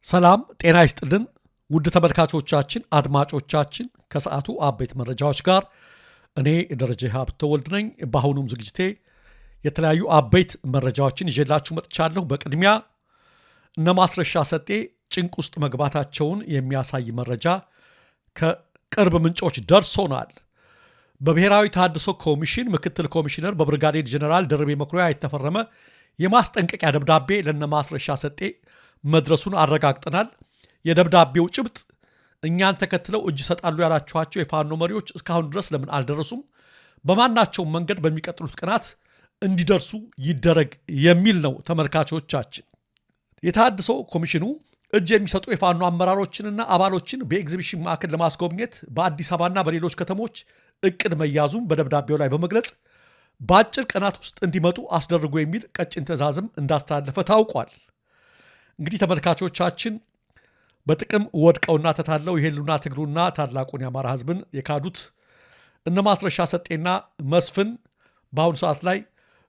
ሰላም ጤና ይስጥልን ውድ ተመልካቾቻችን አድማጮቻችን ከሰዓቱ አበይት መረጃዎች ጋር እኔ ደረጀ ሀብተወልድ ነኝ። በአሁኑም ዝግጅቴ የተለያዩ አበይት መረጃዎችን ይዤላችሁ መጥቻለሁ። በቅድሚያ እነ ማስረሻ ሰጤ ጭንቅ ውስጥ መግባታቸውን የሚያሳይ መረጃ ከቅርብ ምንጮች ደርሶናል። በብሔራዊ ተሃድሶ ኮሚሽን ምክትል ኮሚሽነር በብርጋዴር ጀነራል ደርቤ መኩሪያ የተፈረመ የማስጠንቀቂያ ደብዳቤ ለነ ማስረሻ ሰጤ መድረሱን አረጋግጠናል። የደብዳቤው ጭብጥ እኛን ተከትለው እጅ ሰጣሉ ያላችኋቸው የፋኖ መሪዎች እስካሁን ድረስ ለምን አልደረሱም? በማናቸውም መንገድ በሚቀጥሉት ቀናት እንዲደርሱ ይደረግ የሚል ነው። ተመልካቾቻችን የተሃድሶ ኮሚሽኑ እጅ የሚሰጡ የፋኖ አመራሮችንና አባሎችን በኤግዚቢሽን ማዕከል ለማስጎብኘት በአዲስ አበባና በሌሎች ከተሞች እቅድ መያዙን በደብዳቤው ላይ በመግለጽ በአጭር ቀናት ውስጥ እንዲመጡ አስደርጉ የሚል ቀጭን ትዕዛዝም እንዳስተላለፈ ታውቋል። እንግዲህ ተመልካቾቻችን በጥቅም ወድቀውና ተታለው የህልውና ትግሉና ታላቁን የአማራ ህዝብን የካዱት እነ ማስረሻ ሰጤና መስፍን በአሁኑ ሰዓት ላይ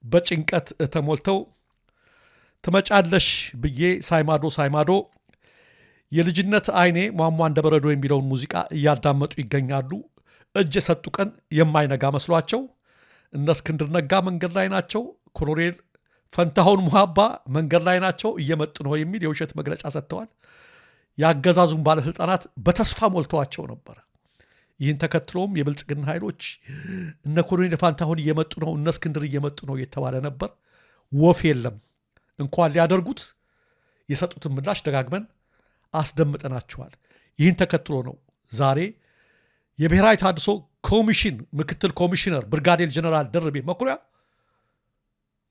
በጭንቀት ተሞልተው ትመጫለሽ ብዬ ሳይማዶ የልጅነት አይኔ ሟሟ እንደበረዶ የሚለውን ሙዚቃ እያዳመጡ ይገኛሉ። እጅ የሰጡ ቀን የማይነጋ መስሏቸው እነ እስክንድር ነጋ መንገድ ላይ ናቸው። ኮሎኔል ፈንታሁን ሙሃባ መንገድ ላይ ናቸው፣ እየመጡ ነው የሚል የውሸት መግለጫ ሰጥተዋል። የአገዛዙን ባለስልጣናት በተስፋ ሞልተዋቸው ነበር። ይህን ተከትሎም የብልጽግና ኃይሎች እነ ኮሎኔል ፈንታሁን እየመጡ ነው፣ እነ እስክንድር እየመጡ ነው እየተባለ ነበር። ወፍ የለም። እንኳን ሊያደርጉት የሰጡትን ምላሽ ደጋግመን አስደምጠናቸዋል። ይህን ተከትሎ ነው ዛሬ የብሔራዊ ተሃድሶ ኮሚሽን ምክትል ኮሚሽነር ብርጋዴር ጀነራል ደርቤ መኩሪያ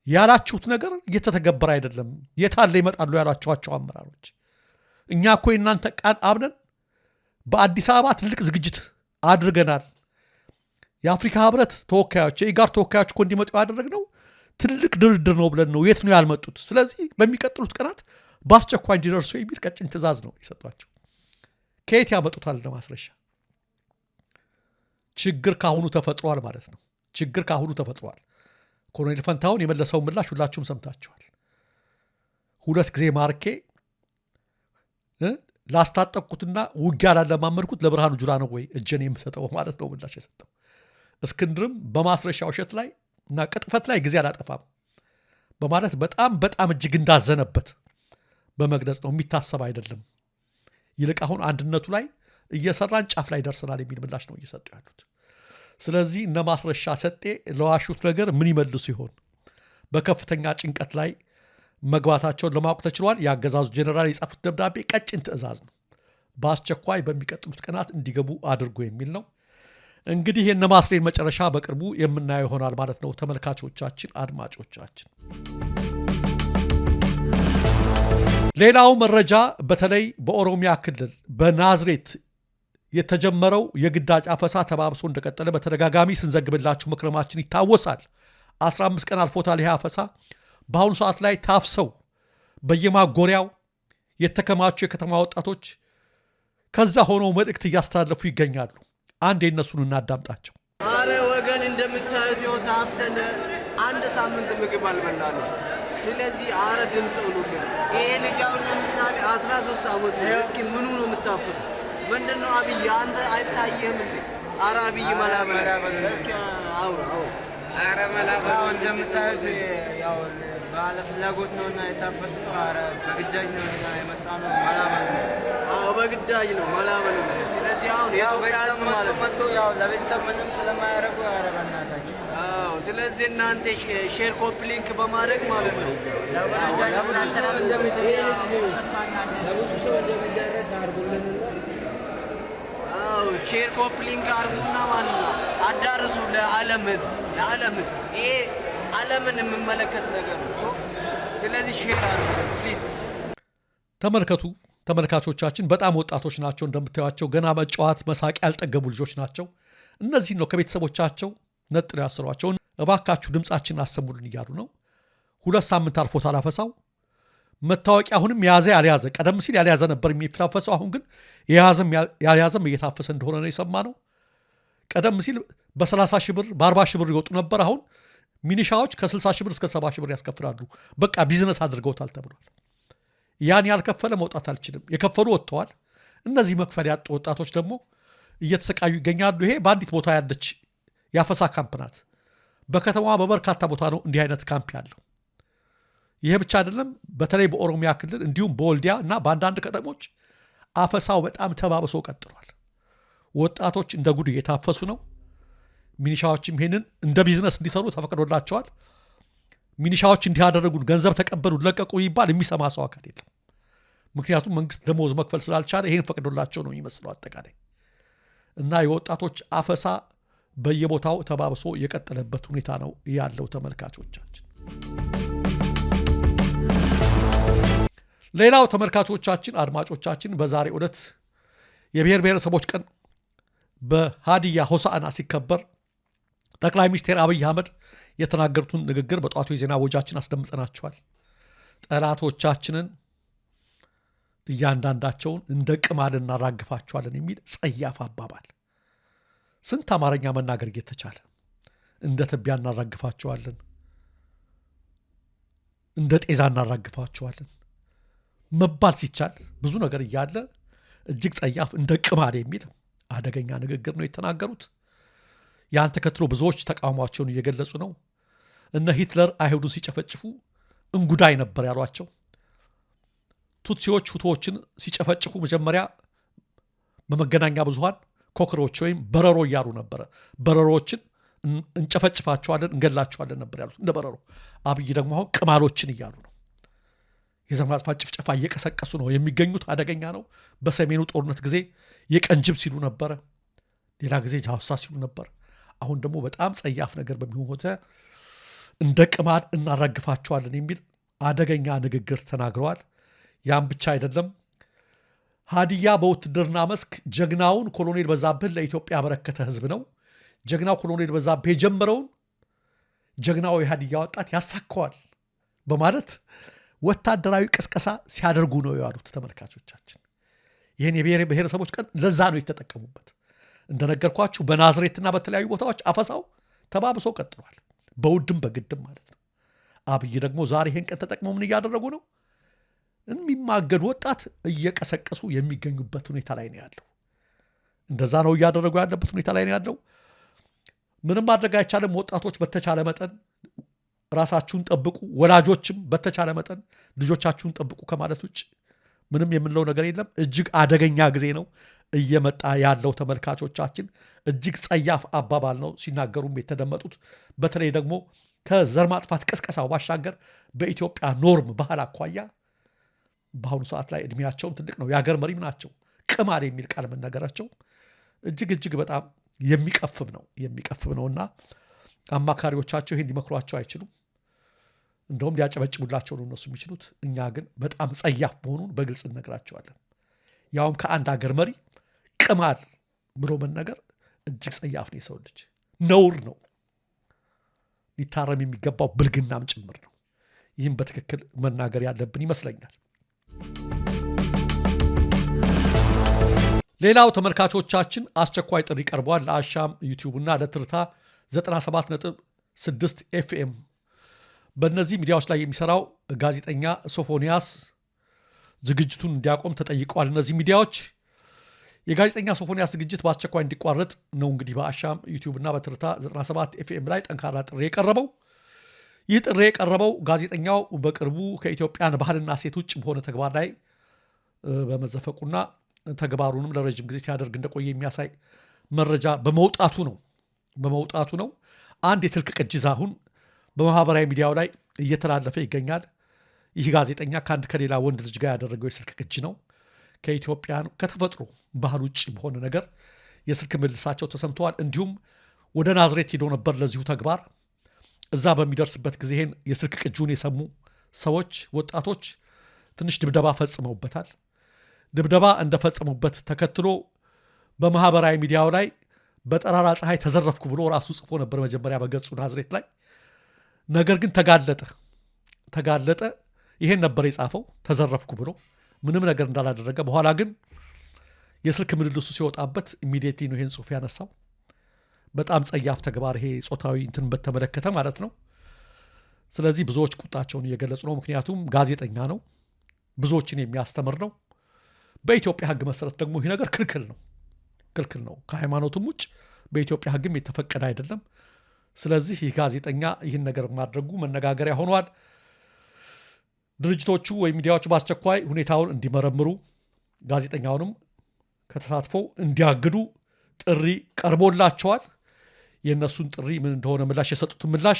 ያላችሁት ነገር እየተተገበረ አይደለም፣ የታለ ይመጣሉ ያላችኋቸው አመራሮች፣ እኛ እኮ የእናንተ ቃል አምነን በአዲስ አበባ ትልቅ ዝግጅት አድርገናል። የአፍሪካ ህብረት ተወካዮች፣ የኢጋድ ተወካዮች እኮ እንዲመጡ ያደረግነው ትልቅ ድርድር ነው ብለን ነው። የት ነው ያልመጡት? ስለዚህ በሚቀጥሉት ቀናት በአስቸኳይ እንዲደርሱ የሚል ቀጭን ትዕዛዝ ነው የሰጧቸው። ከየት ያመጡታል? ለማስረሻ ችግር ካሁኑ ተፈጥሯል ማለት ነው። ችግር ካሁኑ ተፈጥሯል። ኮሎኔል ፈንታሁን የመለሰው ምላሽ ሁላችሁም ሰምታችኋል። 2 ጊዜ ማርኬ ላስታጠቅኩትና ውጊያ ላለማመድኩት ለብርሃኑ ጁላ ነው ወይ እጄን የምሰጠው ማለት ነው ምላሽ የሰጠው። እስክንድርም በማስረሻ ውሸት ላይ እና ቅጥፈት ላይ ጊዜ አላጠፋም በማለት በጣም እጅግ እንዳዘነበት በመግለጽ ነው። የሚታሰብ አይደለም፣ ይልቅ አሁን አንድነቱ ላይ እየሰራን ጫፍ ላይ ደርሰናል የሚል ምላሽ ነው እየሰጡ ያሉት። ስለዚህ እነ ማስረሻ ሰጤ ለዋሹት ነገር ምን ይመልሱ ይሆን? በከፍተኛ ጭንቀት ላይ መግባታቸውን ለማወቅ ተችሏል። የአገዛዙ ጄኔራል የጻፉት ደብዳቤ ቀጭን ትዕዛዝ ነው። በአስቸኳይ በሚቀጥሉት ቀናት እንዲገቡ አድርጎ የሚል ነው። እንግዲህ የእነ ማስሬን መጨረሻ በቅርቡ የምናየው ይሆናል ማለት ነው። ተመልካቾቻችን፣ አድማጮቻችን፣ ሌላው መረጃ በተለይ በኦሮሚያ ክልል በናዝሬት የተጀመረው የግዳጅ አፈሳ ተባብሶ እንደቀጠለ በተደጋጋሚ ስንዘግብላችሁ መክረማችን ይታወሳል። 15 ቀን አልፎታል። ይህ አፈሳ በአሁኑ ሰዓት ላይ ታፍሰው በየማጎሪያው የተከማቹ የከተማ ወጣቶች ከዛ ሆነው መልእክት እያስተላለፉ ይገኛሉ። አንድ የነሱን እናዳምጣቸው። አረ ወገን እንደምታዩት ይኸው ታፍሰን 1 ሳምንት ምግብ አልበላንም። ስለዚህ አረ ድምፅ ሁሉልን ይሄ ልጅ አሁን ለምሳሌ 13 ዓመት እስኪ ምኑ ነው የምታፍሩ? ምንድነው አብይ አንተ አይታየህም እንዴ? አረ አብይ መላበል እስኪ አውራ አረ መላበል እንደምታዩት ያው ባለ ፍላጎት ነውና የታፈስከው። አረ በግዳጅ ነውና የመጣነው መላበል። አዎ በግዳጅ ነው መላበል። ስለዚህ አሁን ያው ቤተሰብ መጥቶ ያው ለቤተሰብ ምንም ስለማያደርጉ አረ በእናታችሁ። አዎ ስለዚህ እናንተ ሼር ኮፒ ሊንክ በማድረግ ማለት ነው ለብዙ ሰው እንደሚደረስ አድርጉልንና ሼር ኮፒ ሊንክ አድርጉና ማለት ነው አዳርሱ ለዓለም ህዝብ። ይሄ ዓለምን የሚመለከት ነገር ነው። ስለዚህ ሼር አድርጉ ፕሊዝ። ተመልከቱ ተመልካቾቻችን፣ በጣም ወጣቶች ናቸው እንደምታዩቸው። ገና መጫወት መሳቅ ያልጠገቡ ልጆች ናቸው። እነዚህ ነው ከቤተሰቦቻቸው ነጥለው ያሰሯቸው። እባካችሁ ድምፃችን አሰሙልን እያሉ ነው። 2 ሳምንት አልፎታል አፈሳው። መታወቂያ አሁንም ያዘ ያልያዘ፣ ቀደም ሲል ያልያዘ ነበር የሚታፈሰው። አሁን ግን የያዘም ያልያዘም እየታፈሰ እንደሆነ ነው የሰማነው። ቀደም ሲል በ30 ሺህ ብር በ40 ሺህ ብር ይወጡ ነበር። አሁን ሚኒሻዎች ከ60 ሺህ ብር እስከ 70 ሺህ ብር ያስከፍላሉ። በቃ ቢዝነስ አድርገውታል ተብሏል። ያን ያልከፈለ መውጣት አልችልም። የከፈሉ ወጥተዋል። እነዚህ መክፈል ያጡ ወጣቶች ደግሞ እየተሰቃዩ ይገኛሉ። ይሄ በአንዲት ቦታ ያለች ያፈሳ ካምፕ ናት። በከተማዋ በበርካታ ቦታ ነው እንዲህ አይነት ካምፕ ያለው። ይሄ ብቻ አይደለም። በተለይ በኦሮሚያ ክልል እንዲሁም በወልዲያ እና በአንዳንድ ከተሞች አፈሳው በጣም ተባብሶ ቀጥሏል። ወጣቶች እንደ ጉድ እየታፈሱ ነው። ሚኒሻዎችም ይሄንን እንደ ቢዝነስ እንዲሰሩ ተፈቅዶላቸዋል። ሚኒሻዎች እንዲያደረጉን ገንዘብ ተቀበሉ ለቀቁ ይባል የሚሰማ ሰው አካል የለም። ምክንያቱም መንግስት ደሞዝ መክፈል ስላልቻለ ይሄን ፈቅዶላቸው ነው የሚመስለው አጠቃላይ። እና የወጣቶች አፈሳ በየቦታው ተባብሶ የቀጠለበት ሁኔታ ነው ያለው። ተመልካቾቻችን፣ ሌላው ተመልካቾቻችን፣ አድማጮቻችን በዛሬው ዕለት የብሔር ብሔረሰቦች ቀን በሃዲያ ሆሳዕና ሲከበር ጠቅላይ ሚኒስትር አብይ አህመድ የተናገሩትን ንግግር በጧቱ የዜና ወጃችን አስደምጠናቸዋል። ጠላቶቻችንን እያንዳንዳቸውን እንደ ቅማል እናራግፋቸዋለን የሚል ጸያፍ አባባል። ስንት አማርኛ መናገር እየተቻለ እንደ ትቢያ እናራግፋቸዋለን፣ እንደ ጤዛ እናራግፋቸዋለን መባል ሲቻል ብዙ ነገር እያለ እጅግ ጸያፍ እንደ ቅማል የሚል አደገኛ ንግግር ነው የተናገሩት። ያን ተከትሎ ብዙዎች ተቃውሟቸውን እየገለጹ ነው። እነ ሂትለር አይሁዱን ሲጨፈጭፉ እንጉዳይ ነበር ያሏቸው። ቱትሲዎች ሁቶዎችን ሲጨፈጭፉ መጀመሪያ በመገናኛ ብዙሃን ኮክሮች ወይም በረሮ እያሉ ነበረ። በረሮችን እንጨፈጭፋቸዋለን፣ እንገላቸዋለን ነበር ያሉት እንደ በረሮ። አብይ ደግሞ አሁን ቅማሎችን እያሉ ነው። የዘር ማጥፋት ጭፍጨፋ እየቀሰቀሱ ነው የሚገኙት። አደገኛ ነው። በሰሜኑ ጦርነት ጊዜ የቀንጅብ ሲሉ ነበረ፣ ሌላ ጊዜ ጃውሳ ሲሉ ነበር። አሁን ደግሞ በጣም ጸያፍ ነገር በሚሆን እንደ ቅማል እናራግፋቸዋለን የሚል አደገኛ ንግግር ተናግረዋል። ያም ብቻ አይደለም። ሃዲያ በውትድርና መስክ ጀግናውን ኮሎኔል በዛብህን ለኢትዮጵያ ያበረከተ ህዝብ ነው። ጀግናው ኮሎኔል በዛብህ የጀመረውን ጀግናው የሃዲያ ወጣት ያሳካዋል በማለት ወታደራዊ ቅስቀሳ ሲያደርጉ ነው ያሉት። ተመልካቾቻችን፣ ይህን የብሔር ብሔረሰቦች ቀን ለዛ ነው የተጠቀሙበት። እንደነገርኳችሁ በናዝሬትና በተለያዩ ቦታዎች አፈሳው ተባብሶ ቀጥሏል፣ በውድም በግድም ማለት ነው። አብይ ደግሞ ዛሬ ይህን ቀን ተጠቅመው ምን እያደረጉ ነው? የሚማገድ ወጣት እየቀሰቀሱ የሚገኙበት ሁኔታ ላይ ነው ያለው። እንደዛ ነው እያደረጉ ያለበት ሁኔታ ላይ ነው ያለው። ምንም ማድረግ አይቻልም። ወጣቶች በተቻለ መጠን ራሳችሁን ጠብቁ፣ ወላጆችም በተቻለ መጠን ልጆቻችሁን ጠብቁ ከማለት ውጭ ምንም የምንለው ነገር የለም። እጅግ አደገኛ ጊዜ ነው እየመጣ ያለው። ተመልካቾቻችን፣ እጅግ ጸያፍ አባባል ነው ሲናገሩም የተደመጡት። በተለይ ደግሞ ከዘር ማጥፋት ቅስቀሳው ባሻገር በኢትዮጵያ ኖርም ባህል አኳያ በአሁኑ ሰዓት ላይ እድሜያቸውም ትልቅ ነው፣ የሀገር መሪም ናቸው። ቅማል የሚል ቃል መናገራቸው እጅግ በጣም የሚቀፍም ነውና አማካሪዎቻቸው ይሄን ሊመክሯቸው አይችሉም። እንደውም ሊያጨበጭቡላቸው ነው እነሱ የሚችሉት። እኛ ግን በጣም ጸያፍ መሆኑን በግልጽ እነግራቸዋለን። ያውም ከአንድ ሀገር መሪ ቅማል ብሎ መነገር እጅግ ጸያፍ ነው። የሰው ልጅ ነውር ነው፣ ሊታረም የሚገባው ብልግናም ጭምር ነው። ይህም በትክክል መናገር ያለብን ይመስለኛል። ሌላው ተመልካቾቻችን አስቸኳይ ጥሪ ቀርቧል ለአሻም ዩቲዩብ እና ለትርታ 97.6 ኤፍኤም። በእነዚህ ሚዲያዎች ላይ የሚሰራው ጋዜጠኛ ሶፎንያስ ዝግጅቱን እንዲያቆም ተጠይቀዋል። እነዚህ ሚዲያዎች የጋዜጠኛ ሶፎንያስ ዝግጅት በአስቸኳይ እንዲቋረጥ ነው እንግዲህ በአሻም ዩቲዩብ እና በትርታ 97 ኤፍኤም ላይ ጠንካራ ጥሪ የቀረበው። ይህ ጥሪ የቀረበው ጋዜጠኛው በቅርቡ ከኢትዮጵያን ባህልና ሴት ውጭ በሆነ ተግባር ላይ በመዘፈቁና ተግባሩንም ለረጅም ጊዜ ሲያደርግ እንደቆየ የሚያሳይ መረጃ በመውጣቱ ነው። አንድ የስልክ ቅጂ አሁን በማህበራዊ ሚዲያው ላይ እየተላለፈ ይገኛል። ይህ ጋዜጠኛ ከሌላ ወንድ ልጅ ጋር ያደረገው የስልክ ቅጂ ነው። ከኢትዮጵያን ከተፈጥሮ ባህል ውጭ በሆነ ነገር የስልክ ምልልሳቸው ተሰምተዋል። እንዲሁም ወደ ናዝሬት ሄዶ ነበር ለዚሁ ተግባር። እዛ በሚደርስበት ጊዜ ይህን የስልክ ቅጂውን የሰሙ ሰዎች፣ ወጣቶች ትንሽ ድብደባ ፈጽመውበታል። ድብደባ እንደፈጸሙበት ተከትሎ በማህበራዊ ሚዲያው ላይ በጠራራ ፀሐይ ተዘረፍኩ ብሎ ራሱ ጽፎ ነበር መጀመሪያ በገጹ ናዝሬት ላይ። ነገር ግን ተጋለጠ። ይሄን ነበር የጻፈው ተዘረፍኩ ብሎ ምንም ነገር እንዳላደረገ። በኋላ ግን የስልክ ምልልሱ ሲወጣበት ኢሚዲየትሊ ነው ይሄን ጽሑፍ ያነሳው። በጣም ጸያፍ ተግባር ይሄ ጾታዊ እንትን በተመለከተ ማለት ነው። ስለዚህ ብዙዎች ቁጣቸውን እየገለጹ ነው። ምክንያቱም ጋዜጠኛ ነው፣ ብዙዎችን የሚያስተምር ነው። በኢትዮጵያ ሕግ መሰረት ደግሞ ይህ ነገር ክልክል ነው። ከሃይማኖቱም ውጭ በኢትዮጵያ ሕግም የተፈቀደ አይደለም። ስለዚህ ይህ ጋዜጠኛ ይህን ነገር ማድረጉ መነጋገሪያ ሆኗል። ድርጅቶቹ ወይም ሚዲያዎቹ በአስቸኳይ ሁኔታውን እንዲመረምሩ፣ ጋዜጠኛውንም ከተሳትፎ እንዲያግዱ ጥሪ ቀርቦላቸዋል። የእነሱን ጥሪ ምን እንደሆነ ምላሽ የሰጡትን ምላሽ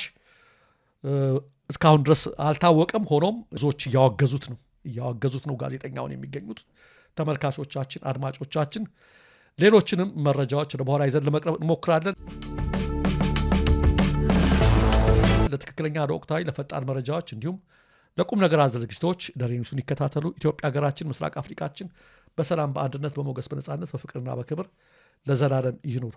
እስካሁን ድረስ አልታወቀም። ሆኖም ብዙዎች እያወገዙት ነው ጋዜጠኛውን የሚገኙት። ተመልካቾቻችን፣ አድማጮቻችን ሌሎችንም መረጃዎች በኋላ ይዘን ለመቅረብ እንሞክራለን። ለትክክለኛ ለወቅታዊ ለፈጣን መረጃዎች እንዲሁም ለቁም ነገር አዘል ዝግጅቶች ደሬ ኒውስን ይከታተሉ። ኢትዮጵያ ሀገራችን፣ ምስራቅ አፍሪካችን በሰላም በአንድነት በሞገስ በነጻነት በፍቅርና በክብር ለዘላለም ይኑሩ።